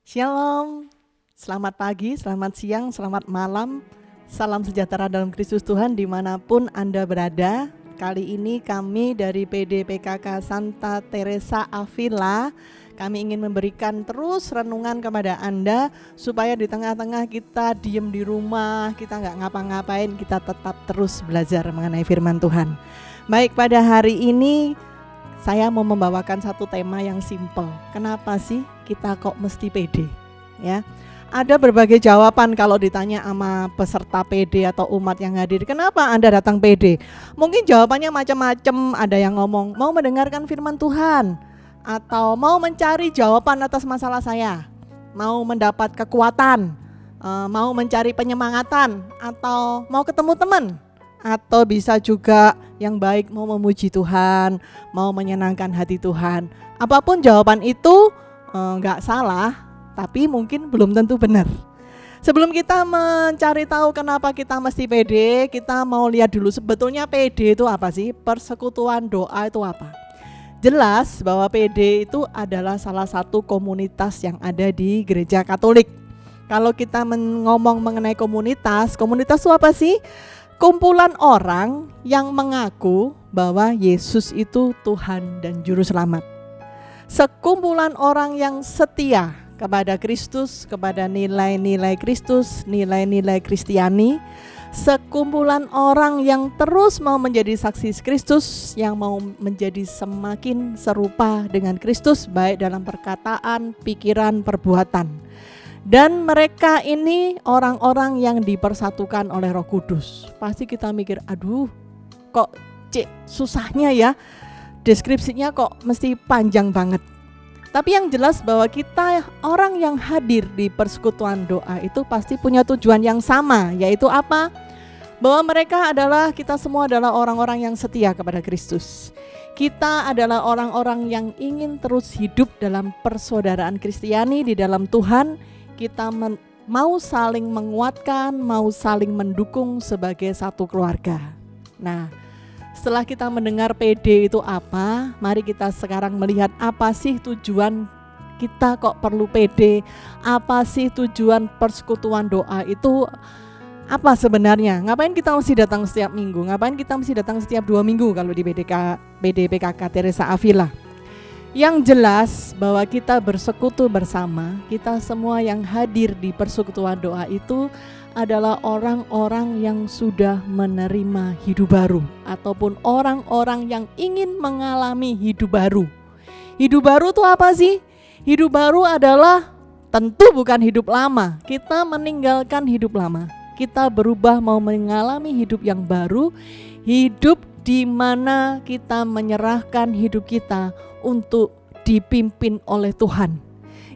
Shalom, selamat pagi, selamat siang, selamat malam. Salam sejahtera dalam Kristus Tuhan dimanapun Anda berada. Kali ini kami dari PD PKK Santa Teresa Avila, kami ingin memberikan terus renungan kepada Anda supaya di tengah-tengah kita diem di rumah, kita nggak ngapa-ngapain, kita tetap terus belajar mengenai firman Tuhan. Baik, pada hari ini saya mau membawakan satu tema yang simpel. Kenapa sih kita kok mesti pede? Ya, ada berbagai jawaban kalau ditanya sama peserta PD atau umat yang hadir. Kenapa Anda datang PD? Mungkin jawabannya macam-macam. Ada yang ngomong mau mendengarkan firman Tuhan, atau mau mencari jawaban atas masalah saya, mau mendapat kekuatan, mau mencari penyemangatan, atau mau ketemu teman. Atau bisa juga yang baik mau memuji Tuhan, mau menyenangkan hati Tuhan. Apapun jawaban itu enggak salah, tapi mungkin belum tentu benar. Sebelum kita mencari tahu kenapa kita mesti pede, kita mau lihat dulu sebetulnya pede itu apa sih? Persekutuan doa itu apa? Jelas bahwa PD itu adalah salah satu komunitas yang ada di Gereja Katolik. Kalau kita ngomong mengenai komunitas itu apa sih? Kumpulan orang yang mengaku bahwa Yesus itu Tuhan dan Juru Selamat. Sekumpulan orang yang setia kepada Kristus, kepada nilai-nilai Kristus, nilai-nilai Kristiani. Sekumpulan orang yang terus mau menjadi saksi Kristus, yang mau menjadi semakin serupa dengan Kristus, baik dalam perkataan, pikiran, perbuatan. Dan mereka ini orang-orang yang dipersatukan oleh Roh Kudus. Pasti kita mikir, aduh kok susahnya ya, deskripsinya kok mesti panjang banget. Tapi yang jelas bahwa kita orang yang hadir di persekutuan doa itu pasti punya tujuan yang sama, yaitu apa? Bahwa kita semua adalah orang-orang yang setia kepada Kristus. Kita adalah orang-orang yang ingin terus hidup dalam persaudaraan Kristiani di dalam Tuhan. Kita mau saling menguatkan, mau saling mendukung sebagai satu keluarga. Nah, setelah kita mendengar PD itu apa, mari kita sekarang melihat apa sih tujuan kita kok perlu PD, apa sih tujuan persekutuan doa itu apa sebenarnya. Ngapain kita mesti datang setiap minggu, ngapain kita mesti datang setiap 2 minggu kalau di PD PKK Teresa Avila. Yang jelas bahwa kita bersekutu bersama, kita semua yang hadir di persekutuan doa itu adalah orang-orang yang sudah menerima hidup baru, ataupun orang-orang yang ingin mengalami hidup baru. Hidup baru itu apa sih? Hidup baru adalah tentu bukan hidup lama. Kita meninggalkan hidup lama. Kita berubah mau mengalami hidup yang baru, hidup di mana kita menyerahkan hidup kita untuk dipimpin oleh Tuhan,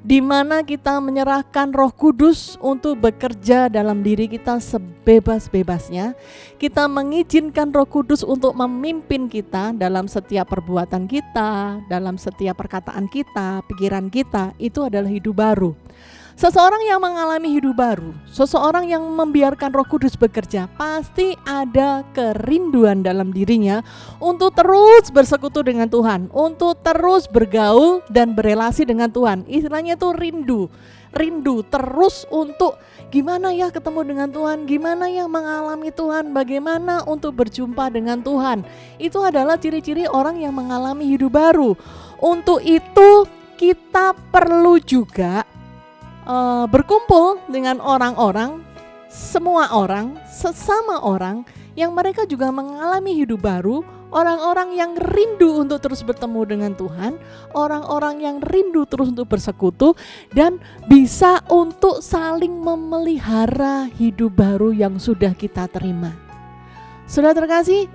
di mana kita menyerahkan Roh Kudus untuk bekerja dalam diri kita sebebas-bebasnya. Kita mengizinkan Roh Kudus untuk memimpin kita dalam setiap perbuatan kita, dalam setiap perkataan kita, pikiran kita. Itu adalah hidup baru. Seseorang yang mengalami hidup baru, seseorang yang membiarkan Roh Kudus bekerja, pasti ada kerinduan dalam dirinya untuk terus bersekutu dengan Tuhan, untuk terus bergaul dan berelasi dengan Tuhan. Istilahnya itu rindu terus untuk gimana ya ketemu dengan Tuhan, gimana ya mengalami Tuhan, bagaimana untuk berjumpa dengan Tuhan. Itu adalah ciri-ciri orang yang mengalami hidup baru. Untuk itu kita perlu juga berkumpul dengan orang-orang, semua orang, sesama orang yang mereka juga mengalami hidup baru, orang-orang yang rindu untuk terus bertemu dengan Tuhan, orang-orang yang rindu terus untuk bersekutu dan bisa untuk saling memelihara hidup baru yang sudah kita terima. Saudara terkasih,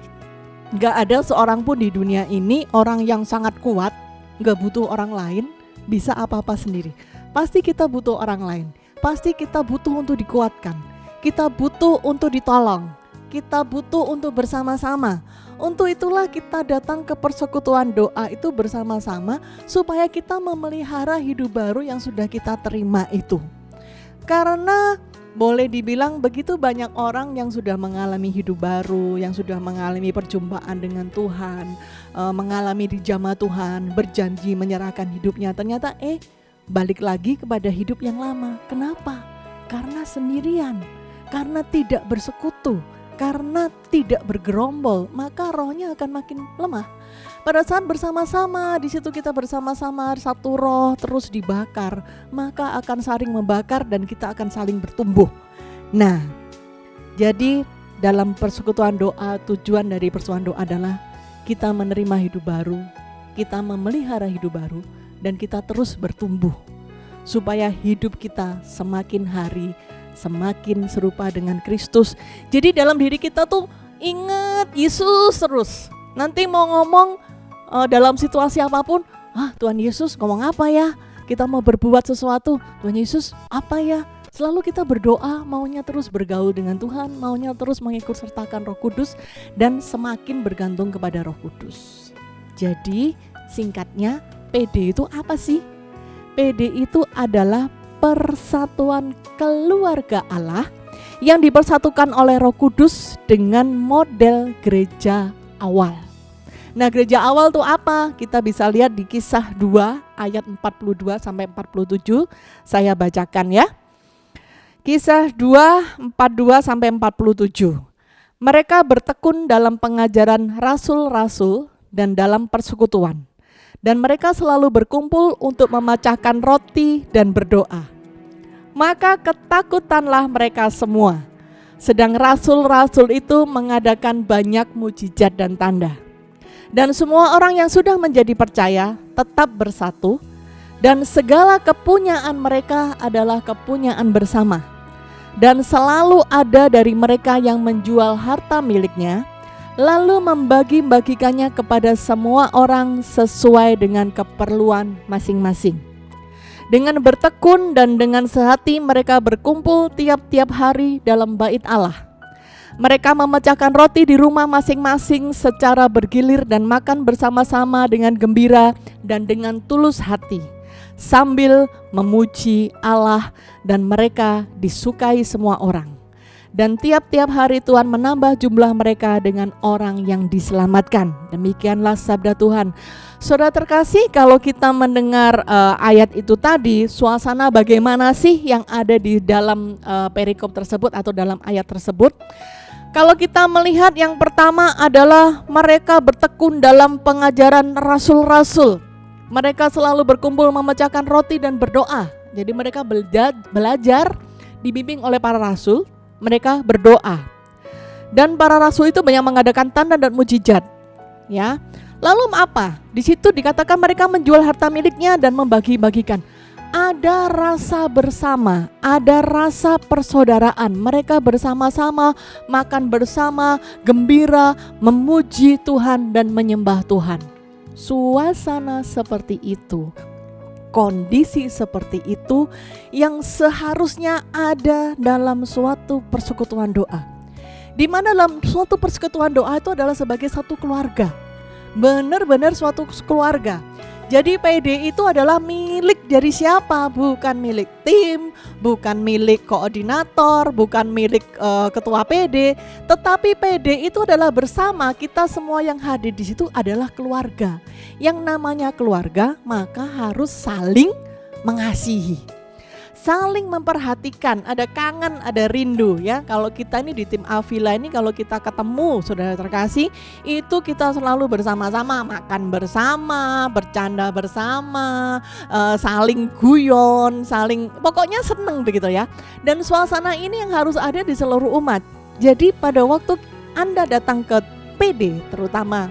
gak ada seorang pun di dunia ini orang yang sangat kuat, gak butuh orang lain, bisa apa-apa sendiri. Pasti kita butuh orang lain, pasti kita butuh untuk dikuatkan, kita butuh untuk ditolong, kita butuh untuk bersama-sama. Untuk itulah kita datang ke persekutuan doa itu bersama-sama supaya kita memelihara hidup baru yang sudah kita terima itu. Karena boleh dibilang begitu banyak orang yang sudah mengalami hidup baru, yang sudah mengalami perjumpaan dengan Tuhan, mengalami dijamah Tuhan, berjanji menyerahkan hidupnya, ternyata balik lagi kepada hidup yang lama. Kenapa? Karena sendirian, karena tidak bersekutu, karena tidak bergerombol, maka rohnya akan makin lemah. Pada saat bersama-sama, di situ kita bersama-sama satu roh terus dibakar, maka akan saling membakar dan kita akan saling bertumbuh. Nah, jadi dalam persekutuan doa, tujuan dari persekutuan doa adalah kita menerima hidup baru, kita memelihara hidup baru, dan kita terus bertumbuh supaya hidup kita semakin hari semakin serupa dengan Kristus. Jadi dalam diri kita tuh ingat Yesus terus. Nanti mau ngomong dalam situasi apapun, Tuhan Yesus ngomong apa ya? Kita mau berbuat sesuatu, Tuhan Yesus apa ya? Selalu kita berdoa, maunya terus bergaul dengan Tuhan, maunya terus mengikut sertakan Roh Kudus dan semakin bergantung kepada Roh Kudus. Jadi singkatnya, PD itu apa sih? PD itu adalah persatuan keluarga Allah yang dipersatukan oleh Roh Kudus dengan model gereja awal. Nah, gereja awal itu apa? Kita bisa lihat di Kisah 2 ayat 42 sampai 47. Saya bacakan ya. Kisah 2 42 sampai 47. Mereka bertekun dalam pengajaran rasul-rasul dan dalam persekutuan. Dan mereka selalu berkumpul untuk memecahkan roti dan berdoa. Maka ketakutanlah mereka semua. Sedang rasul-rasul itu mengadakan banyak mujizat dan tanda. Dan semua orang yang sudah menjadi percaya tetap bersatu, dan segala kepunyaan mereka adalah kepunyaan bersama. Dan selalu ada dari mereka yang menjual harta miliknya, lalu membagi-bagikannya kepada semua orang sesuai dengan keperluan masing-masing. Dengan bertekun dan dengan sehati mereka berkumpul tiap-tiap hari dalam bait Allah. Mereka memecahkan roti di rumah masing-masing secara bergilir dan makan bersama-sama dengan gembira dan dengan tulus hati, sambil memuji Allah, dan mereka disukai semua orang. Dan tiap-tiap hari Tuhan menambah jumlah mereka dengan orang yang diselamatkan. Demikianlah sabda Tuhan. Saudara terkasih, kalau kita mendengar ayat itu tadi, suasana bagaimana sih yang ada di dalam perikop tersebut atau dalam ayat tersebut? Kalau kita melihat yang pertama adalah mereka bertekun dalam pengajaran rasul-rasul. Mereka selalu berkumpul memecahkan roti dan berdoa. Jadi mereka belajar dibimbing oleh para rasul, mereka berdoa. Dan para rasul itu banyak mengadakan tanda dan mujizat. Ya. Lalu apa? Di situ dikatakan mereka menjual harta miliknya dan membagi-bagikan. Ada rasa bersama, ada rasa persaudaraan. Mereka bersama-sama makan bersama, gembira, memuji Tuhan dan menyembah Tuhan. Suasana seperti itu, kondisi seperti itu yang seharusnya ada dalam suatu persekutuan doa. Di mana dalam suatu persekutuan doa itu adalah sebagai satu keluarga. Benar-benar suatu keluarga. Jadi PD itu adalah milik dari siapa? Bukan milik tim, bukan milik koordinator, bukan milik ketua PD, tetapi PD itu adalah bersama. Kita semua yang hadir di situ adalah keluarga. Yang namanya keluarga maka harus saling mengasihi, saling memperhatikan, ada kangen, ada rindu ya. Kalau kita ini di tim Avila ini, kalau kita ketemu saudara terkasih, itu kita selalu bersama-sama, makan bersama, bercanda bersama, saling guyon, saling pokoknya seneng begitu ya. Dan suasana ini yang harus ada di seluruh umat. Jadi pada waktu Anda datang ke PD, terutama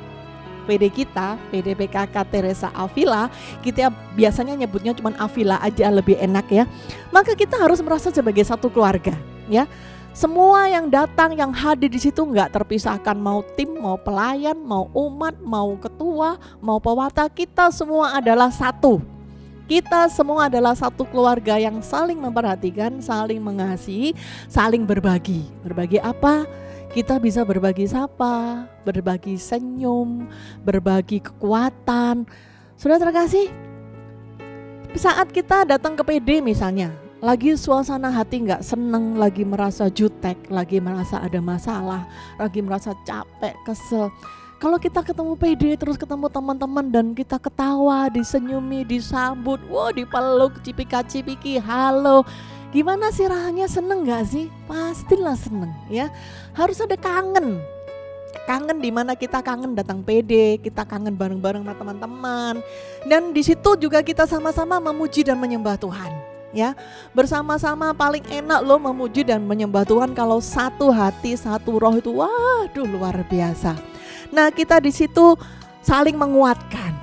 PD kita, PD PKK Teresa Avila, kita biasanya nyebutnya cuma Avila aja lebih enak ya. Maka kita harus merasa sebagai satu keluarga ya. Semua yang datang, yang hadir di situ nggak terpisahkan, mau tim, mau pelayan, mau umat, mau ketua, mau pewata, kita semua adalah satu. Kita semua adalah satu keluarga yang saling memperhatikan, saling mengasihi, saling berbagi. Berbagi apa? Kita bisa berbagi sapa, berbagi senyum, berbagi kekuatan. Sudah terkasih, saat kita datang ke PD misalnya, lagi suasana hati gak seneng, lagi merasa jutek, lagi merasa ada masalah, lagi merasa capek, kesel. Kalau kita ketemu PD, terus ketemu teman-teman dan kita ketawa, disenyumi, disambut, dipeluk, cipika-cipiki, halo. Gimana sih rasanya, seneng gak sih? Pastilah seneng ya. Harus ada kangen. Kangen di mana kita kangen datang PD, kita kangen bareng-bareng sama teman-teman. Dan di situ juga kita sama-sama memuji dan menyembah Tuhan. Ya, bersama-sama paling enak loh memuji dan menyembah Tuhan kalau satu hati, satu roh itu, waduh luar biasa. Nah, kita di situ saling menguatkan,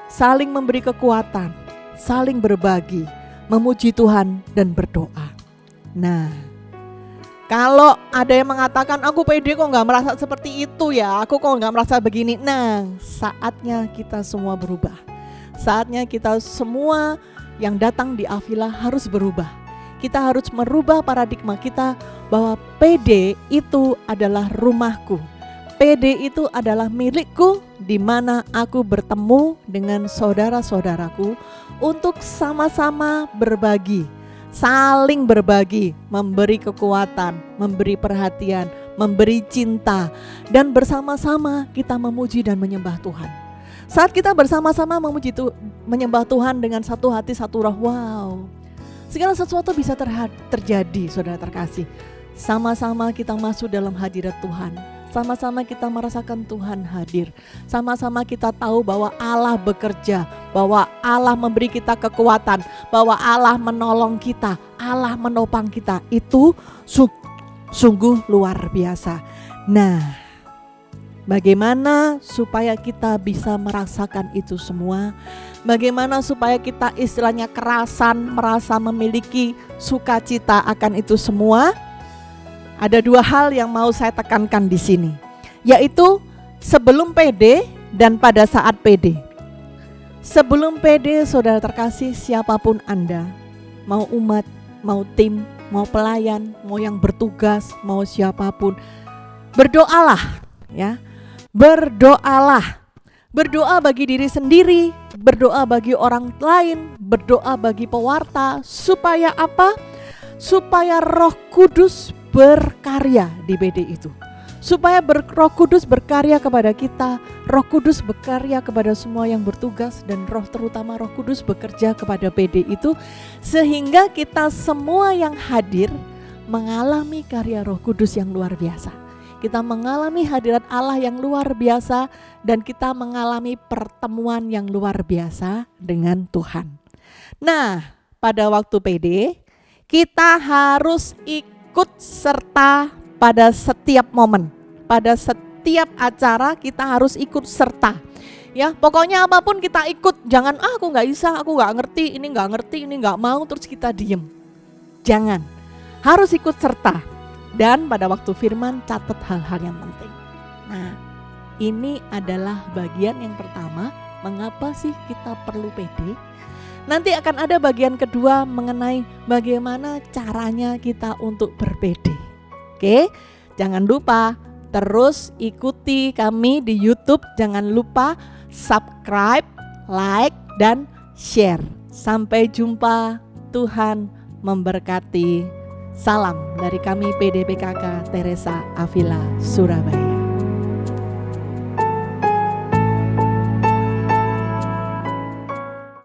saling memberi kekuatan, saling berbagi, memuji Tuhan dan berdoa. Nah, kalau ada yang mengatakan aku pede kok gak merasa seperti itu ya, aku kok gak merasa begini. Nah, saatnya kita semua berubah. Saatnya kita semua yang datang di Avila harus berubah. Kita harus merubah paradigma kita bahwa PD itu adalah rumahku. PD itu adalah milikku, di mana aku bertemu dengan saudara-saudaraku untuk sama-sama berbagi, saling berbagi, memberi kekuatan, memberi perhatian, memberi cinta, dan bersama-sama kita memuji dan menyembah Tuhan. Saat kita bersama-sama menyembah Tuhan dengan satu hati, satu roh, wow, segala sesuatu bisa terjadi, saudara terkasih. Sama-sama kita masuk dalam hadirat Tuhan, sama-sama kita merasakan Tuhan hadir, sama-sama kita tahu bahwa Allah bekerja, bahwa Allah memberi kita kekuatan, bahwa Allah menolong kita, Allah menopang kita. Itu sungguh luar biasa. Nah, bagaimana supaya kita bisa merasakan itu semua? Bagaimana supaya kita istilahnya kerasan, merasa memiliki sukacita akan itu semua? Ada dua hal yang mau saya tekankan di sini, yaitu sebelum PD dan pada saat PD. Sebelum PD, saudara terkasih, siapapun Anda, mau umat, mau tim, mau pelayan, mau yang bertugas, mau siapapun, berdoalah ya. Berdoalah, berdoa bagi diri sendiri, berdoa bagi orang lain, berdoa bagi pewarta, supaya apa? Supaya Roh Kudus berkarya di PD itu. Supaya Roh Kudus berkarya kepada kita, Roh Kudus berkarya kepada semua yang bertugas, dan terutama Roh Kudus bekerja kepada PD itu, sehingga kita semua yang hadir mengalami karya Roh Kudus yang luar biasa. Kita mengalami hadirat Allah yang luar biasa, dan kita mengalami pertemuan yang luar biasa dengan Tuhan. Nah, pada waktu PD, kita harus ikut serta pada setiap momen, pada setiap acara kita harus ikut serta. Ya, pokoknya apapun kita ikut, jangan aku nggak bisa, aku nggak ngerti, ini nggak mau, terus kita diem. Jangan, harus ikut serta. Dan pada waktu firman catat hal-hal yang penting. Nah, ini adalah bagian yang pertama, mengapa sih kita perlu PD. Nanti akan ada bagian kedua mengenai bagaimana caranya kita untuk ber-PD. Oke, jangan lupa terus ikuti kami di YouTube. Jangan lupa subscribe, like, dan share. Sampai jumpa, Tuhan memberkati. Salam dari kami PD PKK Teresa Avila Surabaya.